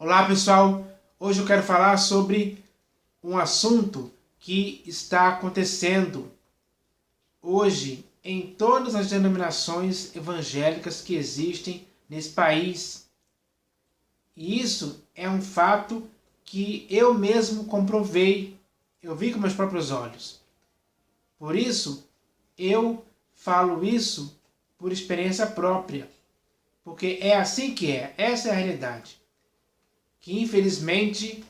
Olá pessoal, hoje eu quero falar sobre um assunto que está acontecendo hoje em todas as denominações evangélicas que existem nesse país. E isso é um fato que eu mesmo comprovei, eu vi com meus próprios olhos. Por isso, eu falo isso por experiência própria, porque é assim que é, essa é a realidade, que infelizmente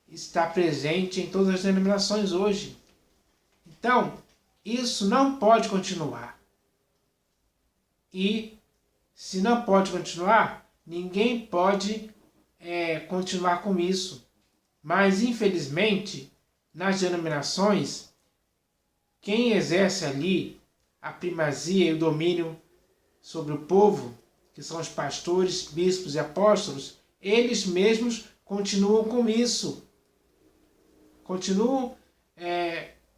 está presente em todas as denominações hoje. Então, isso não pode continuar. E se não pode continuar, ninguém pode continuar com isso. Mas, infelizmente, nas denominações, quem exerce ali a primazia e o domínio sobre o povo, que são os pastores, bispos e apóstolos, eles mesmos continuam com isso. Continuam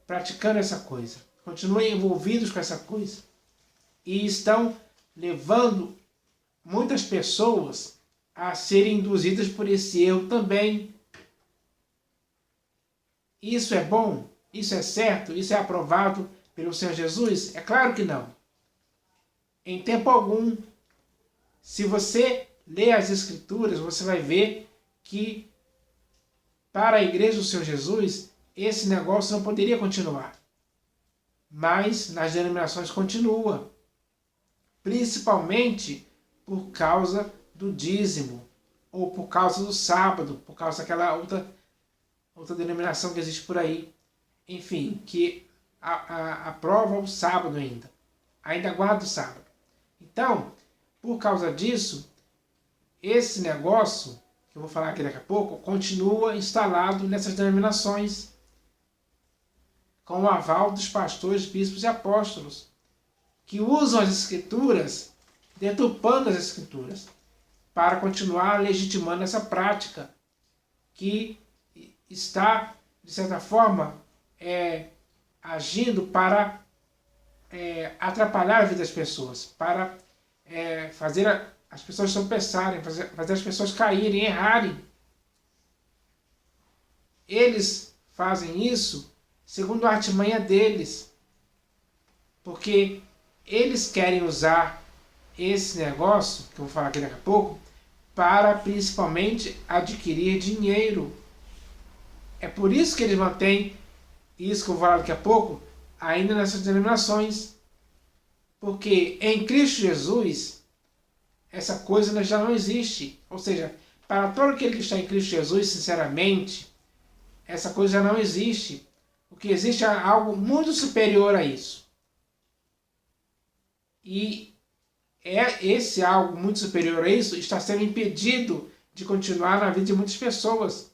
praticando essa coisa. Continuam envolvidos com essa coisa. E estão levando muitas pessoas a serem induzidas por esse erro também. Isso é bom? Isso é certo? Isso é aprovado pelo Senhor Jesus? É claro que não. Em tempo algum. Se você ler as Escrituras, você vai ver que para a igreja do Senhor Jesus, esse negócio não poderia continuar. Mas nas denominações continua. Principalmente por causa do dízimo, ou por causa do sábado, por causa daquela outra denominação que existe por aí. Enfim, que aprova o sábado ainda guarda o sábado. Então, por causa disso, esse negócio, que eu vou falar aqui daqui a pouco, continua instalado nessas denominações, com o aval dos pastores, bispos e apóstolos, que usam as Escrituras, deturpando as Escrituras, para continuar legitimando essa prática, que está, de certa forma, agindo para atrapalhar a vida das pessoas, para fazer as pessoas tropeçarem, fazer as pessoas caírem, errarem. Eles fazem isso segundo a artimanha deles, porque eles querem usar esse negócio, que eu vou falar aqui daqui a pouco, para principalmente adquirir dinheiro. É por isso que eles mantêm isso que eu vou falar daqui a pouco, ainda nessas denominações. Porque em Cristo Jesus, essa coisa já não existe. Ou seja, para todo aquele que está em Cristo Jesus, sinceramente, essa coisa já não existe. O que existe é algo muito superior a isso. E esse algo muito superior a isso está sendo impedido de continuar na vida de muitas pessoas.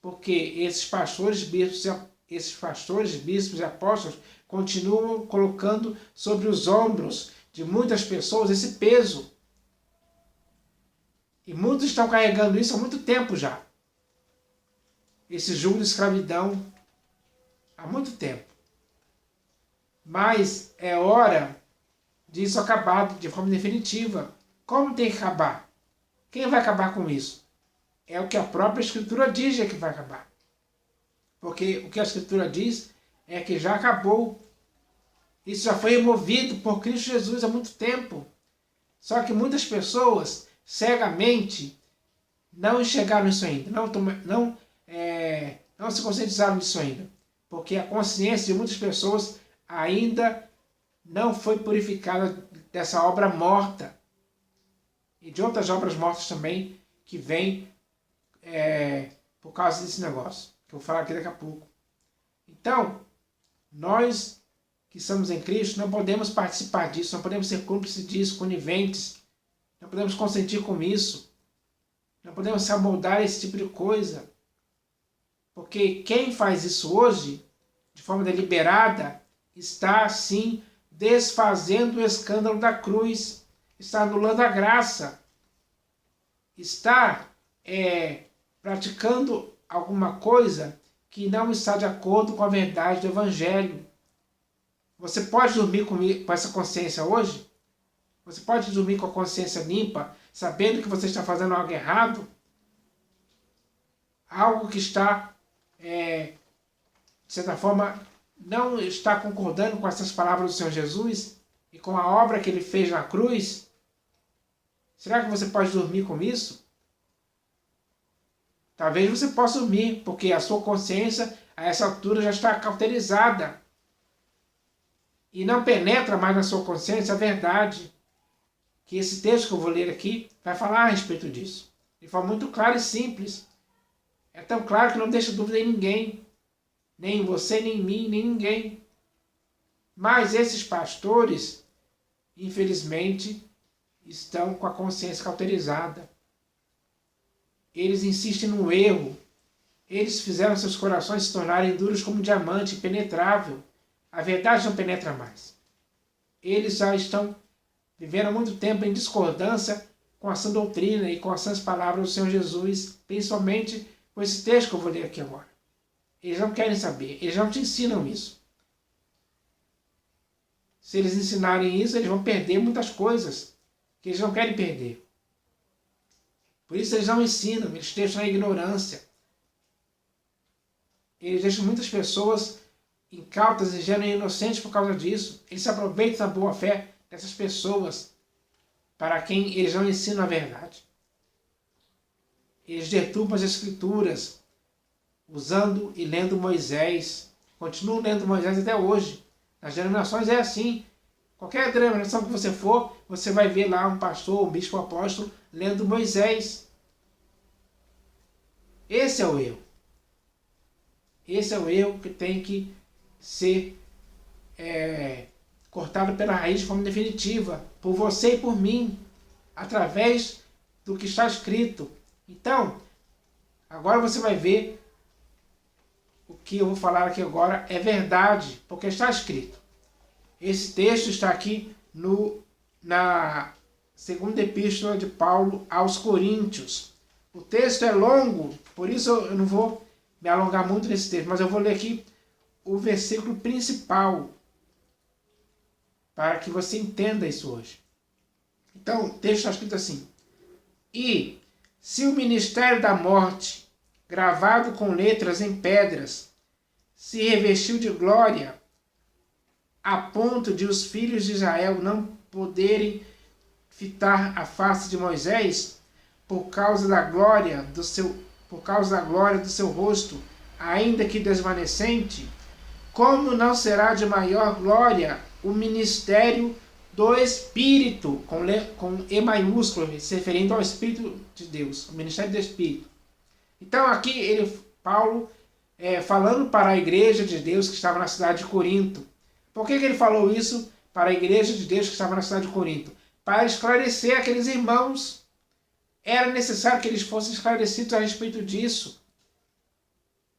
Porque esses pastores, bispos e apóstolos continuam colocando sobre os ombros de muitas pessoas esse peso. E muitos estão carregando isso há muito tempo já. Esse jugo de escravidão há muito tempo. Mas é hora disso acabar de forma definitiva. Como tem que acabar? Quem vai acabar com isso? É o que a própria Escritura diz que vai acabar. Porque o que a Escritura diz é que já acabou. Isso já foi removido por Cristo Jesus há muito tempo. Só que muitas pessoas, cegamente, não enxergaram isso ainda. Não se conscientizaram disso ainda. Porque a consciência de muitas pessoas ainda não foi purificada dessa obra morta. E de outras obras mortas também, que vêm por causa desse negócio, que eu vou falar aqui daqui a pouco. Então, nós que estamos em Cristo não podemos participar disso, não podemos ser cúmplices disso, coniventes, não podemos consentir com isso, não podemos se amoldar a esse tipo de coisa. Porque quem faz isso hoje, de forma deliberada, está, sim, desfazendo o escândalo da cruz, está anulando a graça, está praticando alguma coisa que não está de acordo com a verdade do Evangelho. Você pode dormir com essa consciência hoje? Você pode dormir com a consciência limpa, sabendo que você está fazendo algo errado? algo que está, de certa forma, não está concordando com essas palavras do Senhor Jesus e com a obra que ele fez na cruz, será que você pode dormir com isso? Talvez você possa dormir, porque a sua consciência, a essa altura, já está cauterizada. E não penetra mais na sua consciência a verdade. Que esse texto que eu vou ler aqui vai falar a respeito disso. De forma muito clara e simples. É tão claro que não deixa dúvida em ninguém. Nem em você, nem em mim, nem em ninguém. Mas esses pastores, infelizmente, estão com a consciência cauterizada. Eles insistem no erro. Eles fizeram seus corações se tornarem duros como diamante, impenetrável. A verdade não penetra mais. Eles já estão vivendo muito tempo em discordância com a sã doutrina e com as sãs palavras do Senhor Jesus, principalmente com esse texto que eu vou ler aqui agora. Eles não querem saber, eles não te ensinam isso. Se eles ensinarem isso, eles vão perder muitas coisas que eles não querem perder. Por isso eles não ensinam, eles deixam na ignorância. Eles deixam muitas pessoas incautas, ingênuas e inocentes por causa disso. Eles se aproveitam da boa fé dessas pessoas para quem eles não ensinam a verdade. Eles deturpam as escrituras usando e lendo Moisés. Continuam lendo Moisés até hoje. Nas denominações é assim. Qualquer denominação que você for, você vai ver lá um pastor, um bispo, um apóstolo lendo Moisés. Esse é o erro. Esse é o erro que tem que ser cortado pela raiz de forma definitiva, por você e por mim, através do que está escrito. Então, agora você vai ver o que eu vou falar aqui agora é verdade, porque está escrito. Esse texto está aqui na segunda epístola de Paulo aos Coríntios. O texto é longo, por isso eu não vou me alongar muito nesse texto, mas eu vou ler aqui o versículo principal, para que você entenda isso hoje. Então, o texto está escrito assim: E se o ministério da morte, gravado com letras em pedras, se revestiu de glória, a ponto de os filhos de Israel não poderem fitar a face de Moisés, por causa da glória do seu rosto, ainda que desvanecente, como não será de maior glória o ministério do Espírito, com E maiúsculo, se referindo ao Espírito de Deus, o ministério do Espírito. Então aqui Paulo falando para a igreja de Deus que estava na cidade de Corinto. Por que ele falou isso para a igreja de Deus que estava na cidade de Corinto? Para esclarecer aqueles irmãos. Era necessário que eles fossem esclarecidos a respeito disso,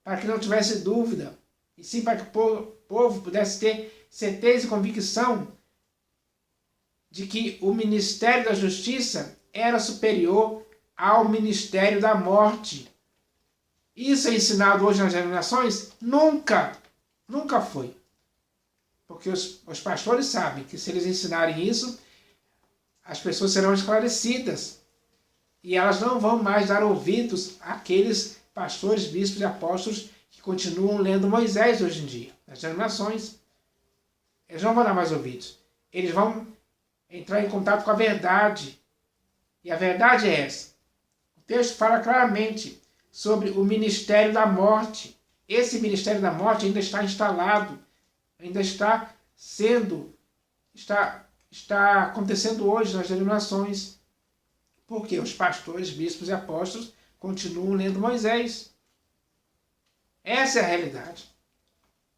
para que não tivesse dúvida, e sim para que o povo pudesse ter certeza e convicção de que o ministério da justiça era superior ao ministério da morte. Isso é ensinado hoje nas denominações? Nunca! Nunca foi. Porque os pastores sabem que se eles ensinarem isso, as pessoas serão esclarecidas. E elas não vão mais dar ouvidos àqueles pastores, bispos e apóstolos que continuam lendo Moisés hoje em dia, nas denominações. Eles não vão dar mais ouvidos. Eles vão entrar em contato com a verdade. E a verdade é essa. O texto fala claramente sobre o ministério da morte. Esse ministério da morte ainda está instalado, ainda está acontecendo hoje nas denominações. Porque os pastores, bispos e apóstolos continuam lendo Moisés. Essa é a realidade.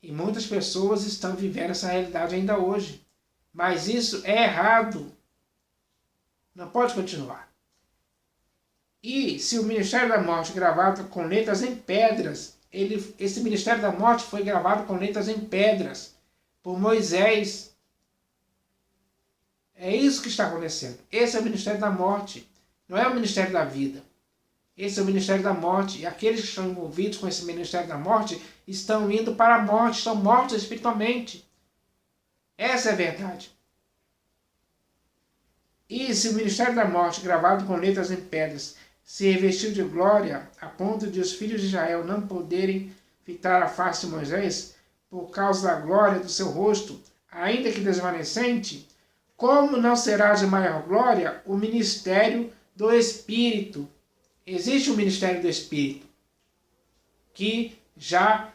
E muitas pessoas estão vivendo essa realidade ainda hoje. Mas isso é errado. Não pode continuar. E se o ministério da morte gravado com letras em pedras, esse ministério da morte foi gravado com letras em pedras por Moisés. É isso que está acontecendo. Esse é o ministério da morte. Não é o ministério da vida. Esse é o ministério da morte. E aqueles que estão envolvidos com esse ministério da morte estão indo para a morte, estão mortos espiritualmente. Essa é a verdade. E se o ministério da morte, gravado com letras em pedras, se revestiu de glória, a ponto de os filhos de Israel não poderem fitar a face de Moisés por causa da glória do seu rosto, ainda que desvanecente, como não será de maior glória o ministério do Espírito? Existe o ministério do Espírito, que já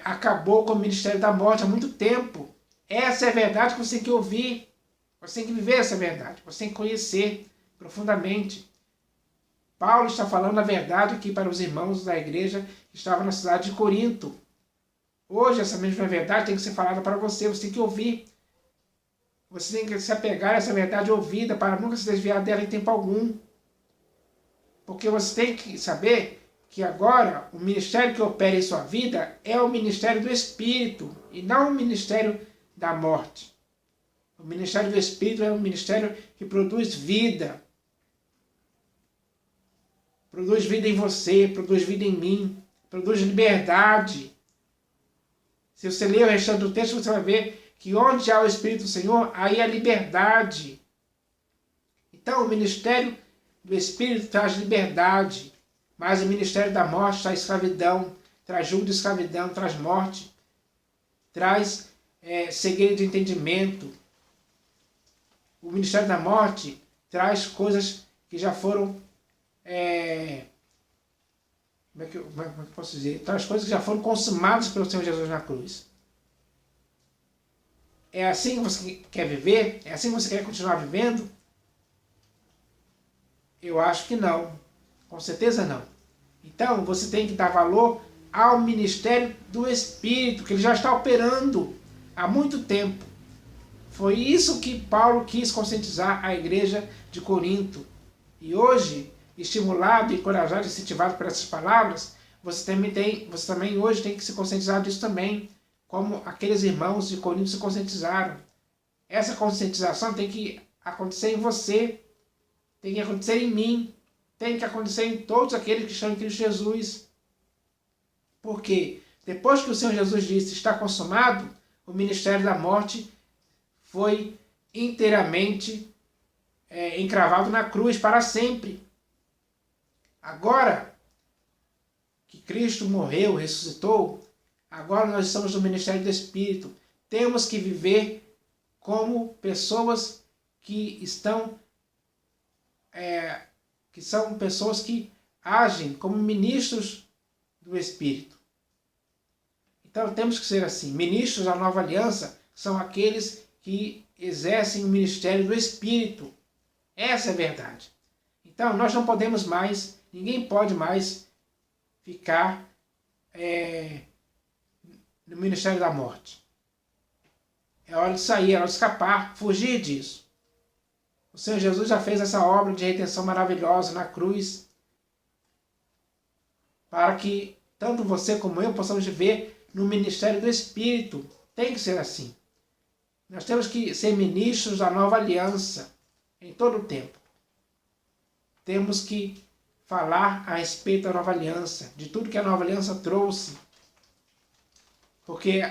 acabou com o ministério da morte há muito tempo. Essa é a verdade que você tem que ouvir. Você tem que viver essa verdade. Você tem que conhecer profundamente. Paulo está falando a verdade aqui para os irmãos da igreja que estavam na cidade de Corinto. Hoje essa mesma verdade tem que ser falada para você. Você tem que ouvir. Você tem que se apegar a essa verdade ouvida para nunca se desviar dela em tempo algum. Porque você tem que saber que agora o ministério que opera em sua vida é o ministério do Espírito e não o ministério da morte. O ministério do Espírito é um ministério que produz vida. Produz vida em você, produz vida em mim, produz liberdade. Se você ler o restante do texto, você vai ver que onde há o Espírito do Senhor, aí há liberdade. Então, o ministério do Espírito traz liberdade, mas o ministério da morte traz escravidão, traz jugo de escravidão, traz morte, traz cegueira de entendimento. O ministério da morte traz coisas que já foram... como é que eu posso dizer? Traz coisas que já foram consumadas pelo Senhor Jesus na cruz. É assim que você quer viver? É assim que você quer continuar vivendo? Eu acho que não. Com certeza não. Então, você tem que dar valor ao ministério do Espírito, que ele já está operando há muito tempo. Foi isso que Paulo quis conscientizar a igreja de Corinto. E hoje, estimulado, encorajado, incentivado por essas palavras, você também hoje tem que se conscientizar disso também, como aqueles irmãos de Corinto se conscientizaram. Essa conscientização tem que acontecer em você, tem que acontecer em mim, tem que acontecer em todos aqueles que estão em Cristo Jesus. Porque depois que o Senhor Jesus disse está consumado, o ministério da morte foi inteiramente encravado na cruz para sempre. Agora que Cristo morreu, ressuscitou, agora nós estamos no ministério do Espírito. Temos que viver como pessoas que estão que são pessoas que agem como ministros do Espírito. Então temos que ser assim. Ministros da nova aliança são aqueles que exercem o ministério do Espírito. Essa é a verdade. Então nós não podemos mais, ninguém pode mais ficar no ministério da morte. É hora de sair, é hora de escapar, fugir disso. O Senhor Jesus já fez essa obra de redenção maravilhosa na cruz, para que tanto você como eu possamos viver no ministério do Espírito. Tem que ser assim. Nós temos que ser ministros da nova aliança em todo o tempo. Temos que falar a respeito da nova aliança, de tudo que a nova aliança trouxe. Porque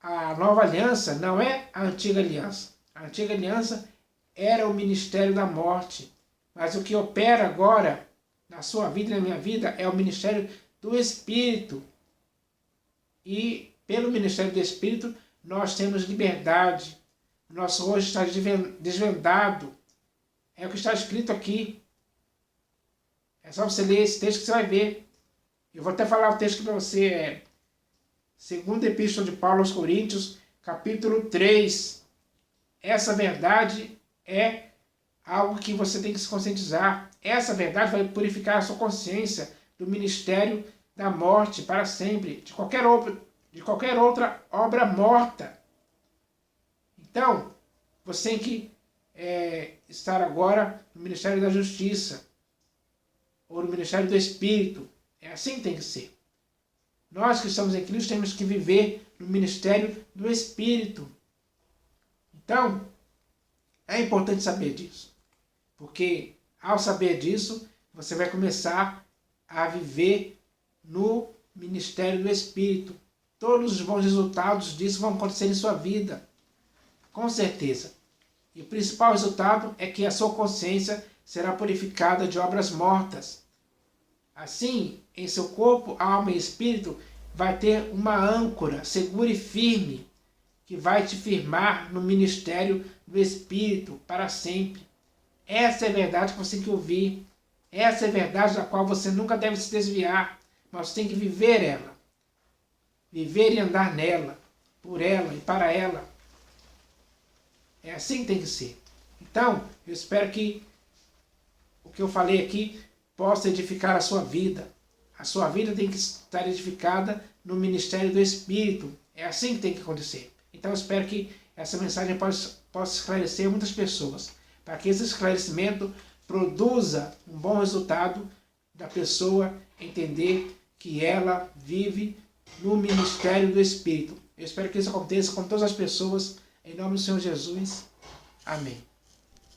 a nova aliança não é a antiga aliança. A antiga aliança era o ministério da morte. Mas o que opera agora na sua vida e na minha vida é o ministério do Espírito. E pelo ministério do Espírito nós temos liberdade. O nosso rosto está desvendado. É o que está escrito aqui. É só você ler esse texto que você vai ver. Eu vou até falar o texto aqui para você. Segunda Epístola de Paulo aos Coríntios, capítulo 3. Essa verdade é algo que você tem que se conscientizar. Essa verdade vai purificar a sua consciência do ministério da morte para sempre, de qualquer outra obra morta. Então, você tem que estar agora no ministério da justiça, ou no ministério do Espírito. É assim que tem que ser. Nós que estamos em Cristo temos que viver no ministério do Espírito. Então, é importante saber disso. Porque ao saber disso, você vai começar a viver no ministério do Espírito. Todos os bons resultados disso vão acontecer em sua vida. Com certeza. E o principal resultado é que a sua consciência será purificada de obras mortas. Assim, em seu corpo, alma e espírito, vai ter uma âncora segura e firme, que vai te firmar no ministério do Espírito para sempre. Essa é a verdade que você tem que ouvir. Essa é a verdade da qual você nunca deve se desviar, mas você tem que viver ela. Viver e andar nela, por ela e para ela. É assim que tem que ser. Então, eu espero que o que eu falei aqui possa edificar a sua vida. A sua vida tem que estar edificada no ministério do Espírito. É assim que tem que acontecer. Então, eu espero que essa mensagem possa esclarecer muitas pessoas, para que esse esclarecimento produza um bom resultado da pessoa entender que ela vive no ministério do Espírito. Eu espero que isso aconteça com todas as pessoas, em nome do Senhor Jesus. Amém.